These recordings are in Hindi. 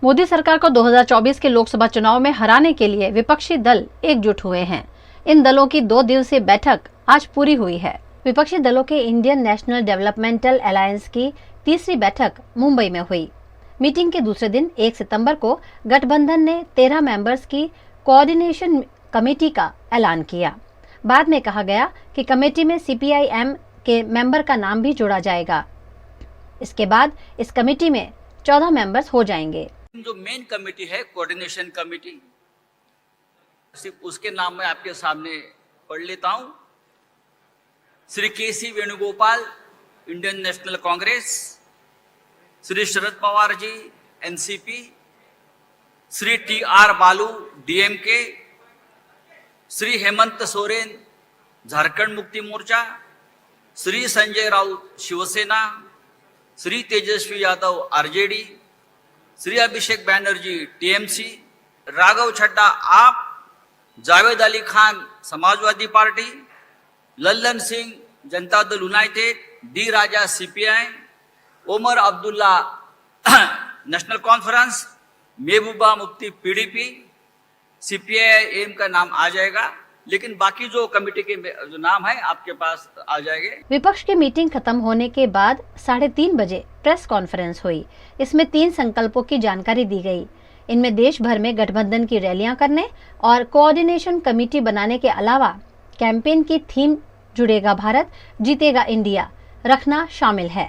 मोदी सरकार को 2024 के लोकसभा चुनाव में हराने के लिए विपक्षी दल एकजुट हुए हैं। इन दलों की 2 दिवसीय बैठक आज पूरी हुई है। विपक्षी दलों के इंडियन नेशनल डेवलपमेंटल अलायंस की तीसरी बैठक मुंबई में हुई। मीटिंग के दूसरे दिन 1 सितंबर को गठबंधन ने 13 मेंबर्स की कोऑर्डिनेशन कमेटी का ऐलान किया। बाद में कहा गया कि कमेटी में CPIM के मेंबर का नाम भी जोड़ा जाएगा। इसके बाद इस कमेटी में 14 मेंबर्स हो जाएंगे। जो मेन कमेटी है कोऑर्डिनेशन कमेटी, सिर्फ उसके नाम मैं आपके सामने पढ़ लेता हूं। Shri KC Venugopal, Indian National Congress, Shri Sharad Pawar ji, NCP, Shri TR Baalu, DMK, Shri Hemant Soren, Jharkhand Mukti Morcha, Shri Sanjay Raut, Shiv Sena, Shri Tejashwi Yadav, RJD, Shri Abhishek Banerjee, TMC, Raghav Chadha, AAP, Javed Ali Khan, Samajwadi Party, Lallan Singh, Janata Dal United, D Raja, CPI, Omar Abdullah, National Conference, Mehbooba Mufti, PDP, CPIM का नाम आ जाएगा, लेकिन बाकी जो कमेटी के जो नाम है आपके पास आ जाएंगे। विपक्ष की मीटिंग खत्म होने के बाद 3:30 बजे प्रेस कॉन्फ्रेंस हुई। इसमें 3 संकल्पों की जानकारी दी गई। इनमें देश भर में गठबंधन की रैलियां करने और कोऑर्डिनेशन कमेटी बनाने के अलावा कैंपेन की थीम जुड़ेगा भारत, जीतेगा इंडिया रखना शामिल है।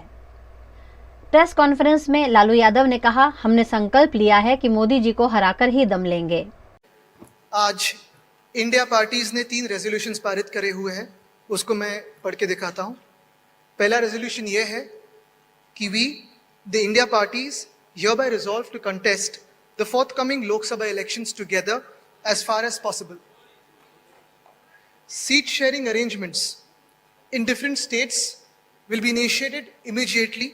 प्रेस कॉन्फ्रेंस में लालू यादव ने कहा, हमने संकल्प लिया है कि मोदी जी को हराकर ही दम लेंगे। आज इंडिया पार्टीज ने 3 रेजोल्यूशंस पारित करे हुए हैं, उसको मैं पढ़ के दिखाता हूं। पहला रेजोल्यूशन ये है कि we the India parties hereby resolve to contest the forthcoming Lok Sabha elections together as far as possible. Seat sharing arrangements in different states will be initiated immediately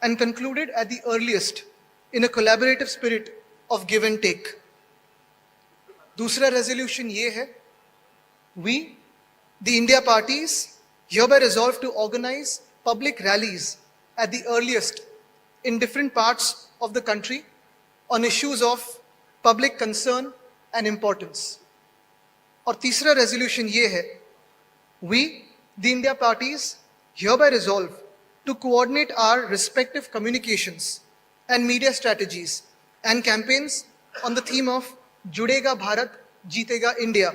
and concluded at the earliest in a collaborative spirit of give and take. दूसरा रेजोल्यूशन ये है, we the India parties hereby resolve to organize public rallies at the earliest in different parts of the country on issues of public concern and importance. और तीसरा रेजोल्यूशन ये है, we the India parties hereby resolve to coordinate our respective communications and media strategies and campaigns on the theme of जुड़ेगा भारत, जीतेगा इंडिया।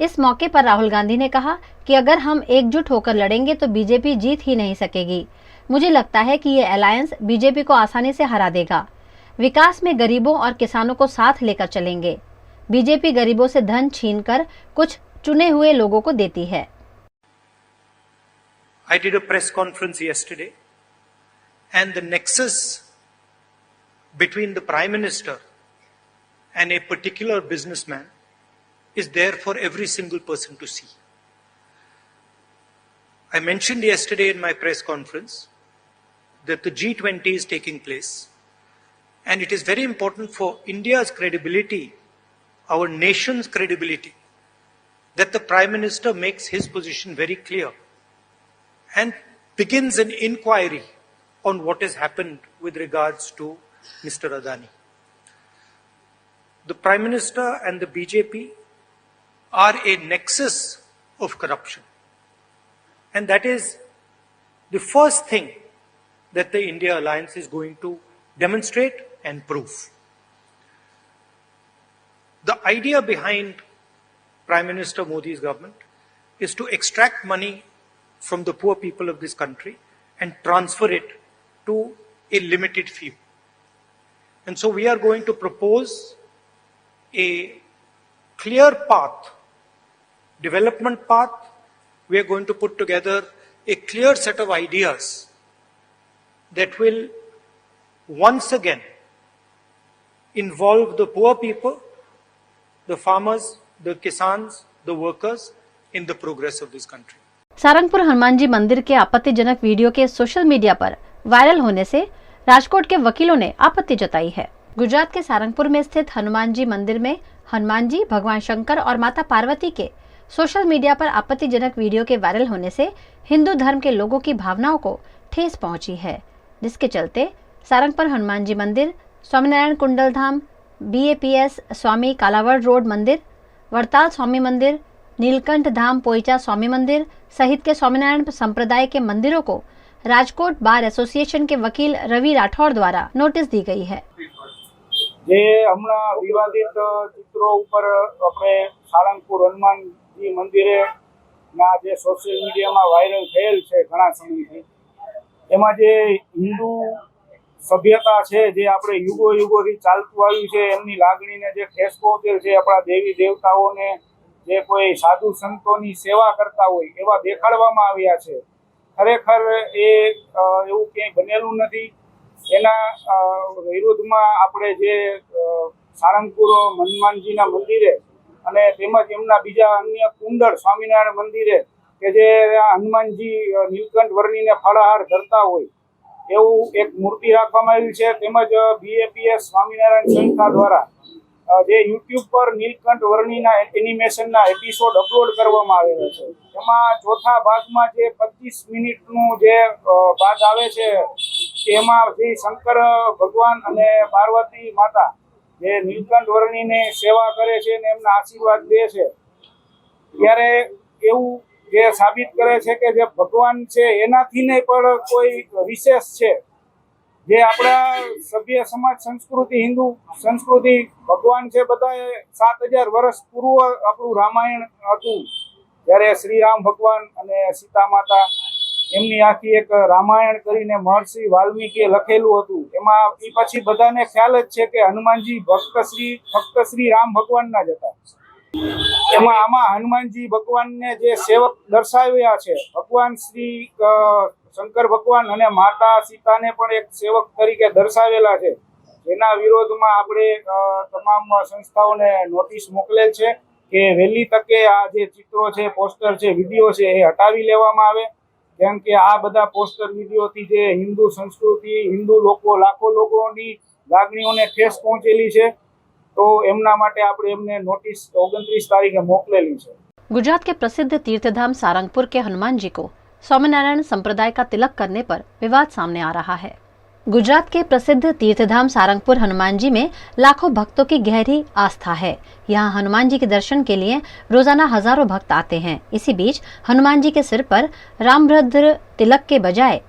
इस मौके पर राहुल गांधी ने कहा कि अगर हम एकजुट होकर लड़ेंगे तो बीजेपी जीत ही नहीं सकेगी। मुझे लगता है कि ये अलायंस बीजेपी को आसानी से हरा देगा। विकास में गरीबों और किसानों को साथ लेकर चलेंगे। बीजेपी गरीबों से धन छीनकर कुछ चुने हुए लोगों को देती है। I did a press conference yesterday and the nexus between the Prime Minister and a particular businessman is there for every single person to see. I mentioned yesterday in my press conference that the G20 is taking place, and it is very important for India's credibility, our nation's credibility, that the Prime Minister makes his position very clear and begins an inquiry on what has happened with regards to Mr. Adani. The Prime Minister and the BJP are a nexus of corruption. And that is the first thing that the India Alliance is going to demonstrate and prove. The idea behind Prime Minister Modi's government is to extract money from the poor people of this country and transfer it to a limited few. And so we are going to propose a clear path, development path. We are going to put together a clear set of ideas that will once again involve the poor people, the farmers, the kisans, the workers in the progress of this country. Sarangpur Hanuman ji मंदिर के आपत्तिजनक वीडियो के सोशल मीडिया पर वायरल होने से राजकोट के वकीलों ने आपत्ति जताई है। गुजरात के सारंगपुर में स्थित हनुमान जी मंदिर में हनुमान जी, भगवान शंकर और माता पार्वती के सोशल मीडिया पर आपत्तिजनक वीडियो के वायरल होने से हिंदू धर्म के लोगों की भावनाओं को ठेस पहुंची है, जिसके चलते सारंगपुर हनुमान जी मंदिर स्वामीनारायण कुंडल धाम, BAPS स्वामी कालावड़ रोड मंदिर, वड़ताल स्वामी मंदिर, नीलकंठ धाम पोईचा स्वामी मंदिर सहित के स्वामीनारायण संप्रदाय के मंदिरों को राजकोट बार एसोसिएशन के वकील रवि राठौड़ द्वारा नोटिस दी गई है। જે હમણાં વિવાદિત ચિત્રો ઉપર આપણે સાળંગપુર હનુમાનજી મંદિરે ના જે સોશિયલ મીડિયામાં વાયરલ થયેલ છે ઘણા સમયથી, એમાં જે હિન્દુ સભ્યતા છે જે આપણે યુગોથી ચાલતું આવ્યું છે એમની લાગણીને જે ઠેસ પહોંચેલ છે, આપણા દેવી દેવતાઓને જે કોઈ સાધુ સંતોની સેવા કરતા હોય એવા દેખાડવામાં આવ્યા છે। ખરેખર એ એવું ક્યાંય બનેલું નથી। એના વિરોધમાં આપણે જે સાળંગપુર હનુમાનજીના મંદિરે અને તેમજ એમના બીજા અન્ય કુંડળ સ્વામિનારાયણ મંદિરે કે જે હનુમાનજી નીલકંઠ વર્ણીને ફળાહાર ધરતા હોય એવું એક મૂર્તિ રાખવામાં આવી છે। તેમજ BAPS સ્વામિનારાયણ સંસ્થા દ્વારા જે યુટ્યુબ પર નીલકંઠ વર્ણીના એનિમેશનના એપિસોડ અપલોડ કરવામાં આવેલા છે, એમાં ચોથા ભાગમાં જે 25 મિનિટનું જે ભાગ આવે છે એમાં જે શંકર ભગવાન અને પાર્વતી માતા જે નીલકંઠ વર્ણીને સેવા કરે છે અને એમના આશીર્વાદ દે છે, ત્યારે એવું જે સાબિત કરે છે કે જે ભગવાન છે એનાથી નહીં પણ કોઈ વિશેષ છે। જે આપણા સભ્ય સમાજ સંસ્કૃતિ હિન્દુ સંસ્કૃતિ ભગવાન છે બધા 7000 વર્ષ પૂર્વ આપણું રામાયણ હતું, જ્યારે શ્રીરામ ભગવાન અને સીતા માતા એમની આખી એક રામાયણ કરીને મહર્ષિ વાલ્મીકીએ લખેલું હતું। એમાં એ પછી બધાને ખ્યાલ જ છે કે હનુમાનજી ફક્ત શ્રી રામ ભગવાનના જ હતા। એમાં આમાં હનુમાનજી ભગવાનને જે સેવક દર્શાવ્યા છે, ભગવાન શ્રી શંકર ભગવાન અને માતા સીતાને પણ એક સેવક તરીકે દર્શાવેલા છે, જેના વિરોધમાં આપણે તમામ સંસ્થાઓને નોટિસ મોકલેલ છે કે વહેલી તકે આ જે ચિત્રો છે, પોસ્ટર છે, વિડીયો છે એ હટાવી લેવામાં આવે, કેમ કે આ બધા પોસ્ટર વિડીયોથી જે હિન્દુ સંસ્કૃતિ, હિન્દુ લોકો, લાખો લોકોની લાગણીઓને ઠેસ પહોંચેલી છે, તો એમના માટે આપણે એમને નોટિસ 29 તારીખે મોકલેલી છે। गुजरात के प्रसिद्ध तीर्थधाम सारंगपुर के हनुमान जी को स्वामीनारायण संप्रदाय का तिलक करने पर विवाद सामने आ रहा है। गुजरात के प्रसिद्ध तीर्थधाम सारंगपुर हनुमान जी में लाखों भक्तों की गहरी आस्था है। यहाँ हनुमान जी के दर्शन के लिए रोजाना हजारों भक्त आते हैं। इसी बीच हनुमान जी के सिर पर रामभद्र तिलक के बजाय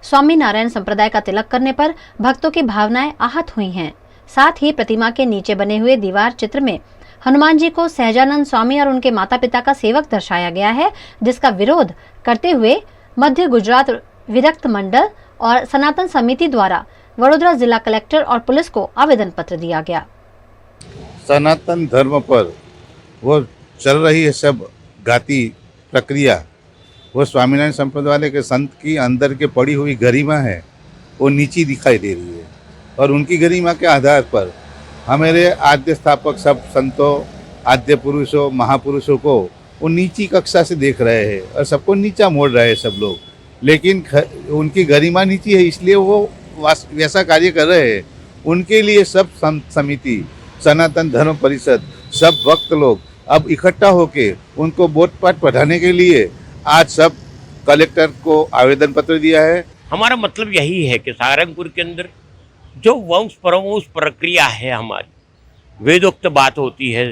स्वामीनारायण संप्रदाय का तिलक करने पर भक्तों की भावनाएं आहत हुई हैं। साथ ही प्रतिमा के नीचे बने हुए दीवार चित्र में हनुमान जी को सहजानंद स्वामी और उनके माता पिता का सेवक दर्शाया गया है, जिसका विरोध करते हुए मध्य गुजरात विरक्त मंडल और सनातन समिति द्वारा वडोदरा जिला कलेक्टर और पुलिस को आवेदन पत्र दिया गया। सनातन धर्म पर वो चल रही है सब घाती प्रक्रिया, वो स्वामीनारायण संप्रदाय के संत की अंदर के पड़ी हुई गरिमा है, वो नीची दिखाई दे रही है। और उनकी गरिमा के आधार पर हमारे आद्य स्थापक सब संतों, आद्य पुरुषों, महापुरुषों को वो नीची कक्षा से देख रहे हैं और सबको नीचा मोड़ रहे हैं सब लोग। लेकिन उनकी गरिमा नीची है, इसलिए वो वैसा कार्य कर रहे हैं। उनके लिए सब समिति, सनातन धर्म परिषद, सब भक्त लोग अब इकट्ठा होके उनको बोध पाठ पढ़ाने के लिए आज सब कलेक्टर को आवेदन पत्र दिया है। हमारा मतलब यही है कि सारंगपुर के अंदर जो वंश परवंश प्रक्रिया है, हमारी वेदोक्त बात होती है,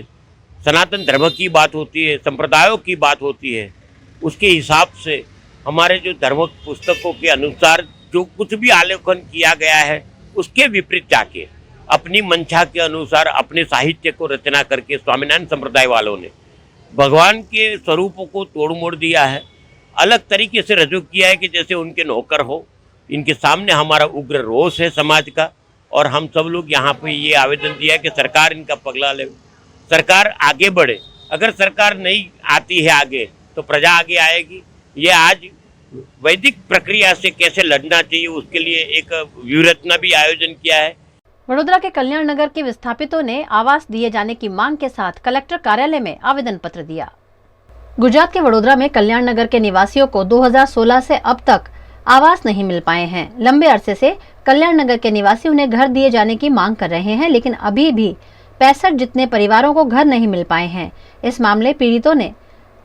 सनातन धर्म की बात होती है, संप्रदायों की बात होती है, उसके हिसाब से हमारे जो धर्म पुस्तकों के अनुसार जो कुछ भी आलेखन किया गया है उसके विपरीत जाके अपनी मंशा के अनुसार अपने साहित्य को रचना करके स्वामीनारायण संप्रदाय वालों ने भगवान के स्वरूपों को तोड़ मोड़ दिया है, अलग तरीके से रजू किया है कि जैसे उनके नौकर हो। इनके सामने हमारा उग्र रोष है समाज का, और हम सब लोग यहाँ पे ये आवेदन दिया है कि सरकार इनका पगला ले, सरकार आगे बढ़े। अगर सरकार नहीं आती है आगे तो प्रजा आगे आएगी। ये आज वैदिक प्रक्रिया से कैसे लड़ना चाहिए उसके लिए एक व्यूहरचना भी आयोजन किया है। वडोदरा के कल्याण नगर के विस्थापितों ने आवास दिए जाने की मांग के साथ कलेक्टर कार्यालय में आवेदन पत्र दिया। गुजरात के वडोदरा में कल्याण नगर के निवासियों को 2016 से अब तक आवास नहीं मिल पाए हैं। लंबे अरसे से कल्याण नगर के निवासी उन्हें घर दिए जाने की मांग कर रहे हैं, लेकिन अभी भी 65 जितने परिवारों को घर नहीं मिल पाए हैं। इस मामले पीड़ितों ने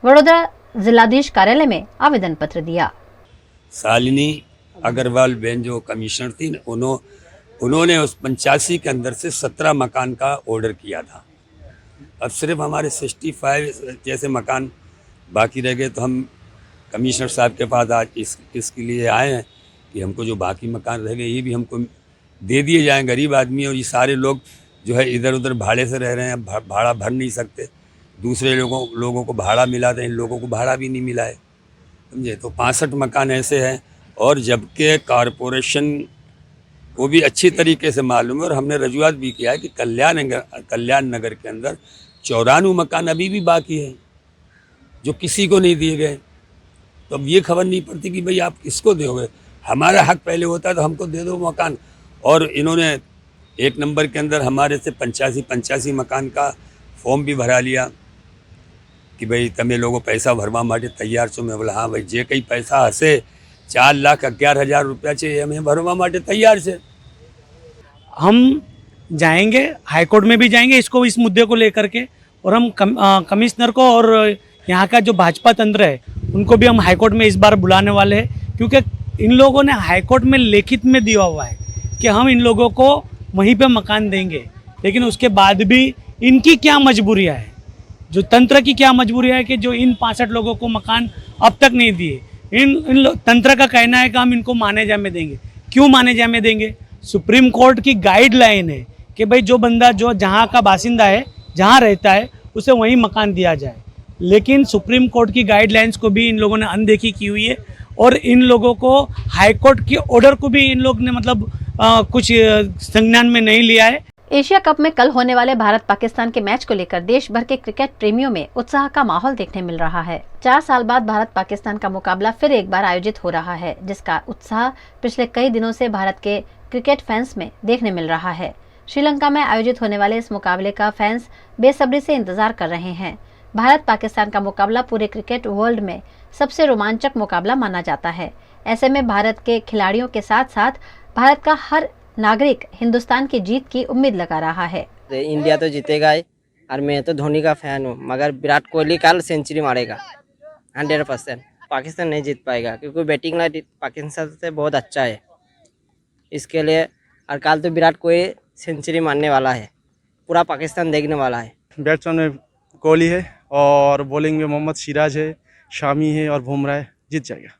वडोदरा जिलाधीश कार्यालय में आवेदन पत्र दिया। शालिनी अग्रवाल बेन जो कमिश्नर थी, उन्होंने उस 85 के अंदर से 17 मकान का ऑर्डर किया था। अब सिर्फ हमारे 65 जैसे मकान बाकी रह गए, तो हम कमिश्नर साहब के पास आज इसके लिए आए हैं कि हमको जो बाकी मकान रह गए ये भी हमको दे दिए जाएं। गरीब आदमी और ये सारे लोग जो है इधर उधर भाड़े से रह रहे हैं, भाड़ा भर नहीं सकते। दूसरे लोगों को भाड़ा मिला था, इन लोगों को भाड़ा भी नहीं मिला है, समझे। तो 65 मकान ऐसे हैं, और जबकि कॉरपोरेशन को भी अच्छी तरीके से मालूम है और हमने रजूआत भी किया है कि कल्याण नगर के अंदर 94 मकान अभी भी बाकी है जो किसी को नहीं दिए गए। तो अब ये खबर नहीं पड़ती कि भाई आप किसको दोगे, हमारा हक पहले होता है तो हमको दे दो मकान। और इन्होंने 1 नंबर के अंदर हमारे से 85 मकान का फॉर्म भी भरा लिया कि भाई तमें लोगों पैसा भरवा माटे तैयार छो। मैं बोला हाँ भाई, जे कई पैसा हसे 4,11,000 रुपया चाहिए, हमें भरवा माटे तैयार से। हम जाएंगे हाईकोर्ट में भी जाएंगे इस मुद्दे को लेकर के, और हम कमिश्नर को और यहाँ का जो भाजपा तंत्र है उनको भी हम हाईकोर्ट में इस बार बुलाने वाले हैं, क्योंकि इन लोगों ने हाईकोर्ट में लिखित में दिया हुआ है कि हम इन लोगों को वहीं पे मकान देंगे, लेकिन उसके बाद भी इनकी क्या मजबूरियाँ है, जो तंत्र की क्या मजबूरियाँ है कि जो इन 65 लोगों को मकान अब तक नहीं दिए। तंत्र का कहना है कि हम इनको माने जामे देंगे। क्यों माने जामे देंगे? सुप्रीम कोर्ट की गाइडलाइन है कि भाई जो बंदा जो जहाँ का बासिंदा है, जहाँ रहता है, उसे वहीं मकान दिया जाए। लेकिन सुप्रीम कोर्ट की गाइडलाइंस को भी इन लोगों ने अनदेखी की हुई है, और इन लोगों को हाईकोर्ट के ऑर्डर को भी इन लोग ने कुछ संज्ञान में नहीं लिया है। एशिया कप में कल होने वाले भारत पाकिस्तान के मैच को लेकर देश भर के क्रिकेट प्रेमियों में उत्साह का माहौल देखने मिल रहा है। 4 साल बाद भारत पाकिस्तान का मुकाबला फिर एक बार आयोजित हो रहा है, जिसका उत्साह पिछले कई दिनों से भारत के क्रिकेट फैंस में देखने मिल रहा है। श्रीलंका में आयोजित होने वाले इस मुकाबले का फैंस बेसब्री से इंतजार कर रहे हैं। भारत पाकिस्तान का मुकाबला पूरे क्रिकेट वर्ल्ड में सबसे रोमांचक मुकाबला माना जाता है। ऐसे में भारत के खिलाड़ियों के साथ साथ भारत का हर नागरिक हिंदुस्तान की जीत की उम्मीद लगा रहा है। इंडिया तो जीतेगा ही, और मैं तो धोनी का फैन हूँ, मगर विराट कोहली कल सेंचुरी मारेगा 100%। पाकिस्तान नहीं जीत पाएगा क्योंकि बैटिंग लाइन पाकिस्तान से बहुत अच्छा है इसके लिए, और कल तो विराट कोहली सेंचुरी मारने वाला है, पूरा पाकिस्तान देखने वाला है। बैट्समैन में कोहली है और बॉलिंग में मोहम्मद सिराज है, शामी है और बुमराह है, जीत जाएगा।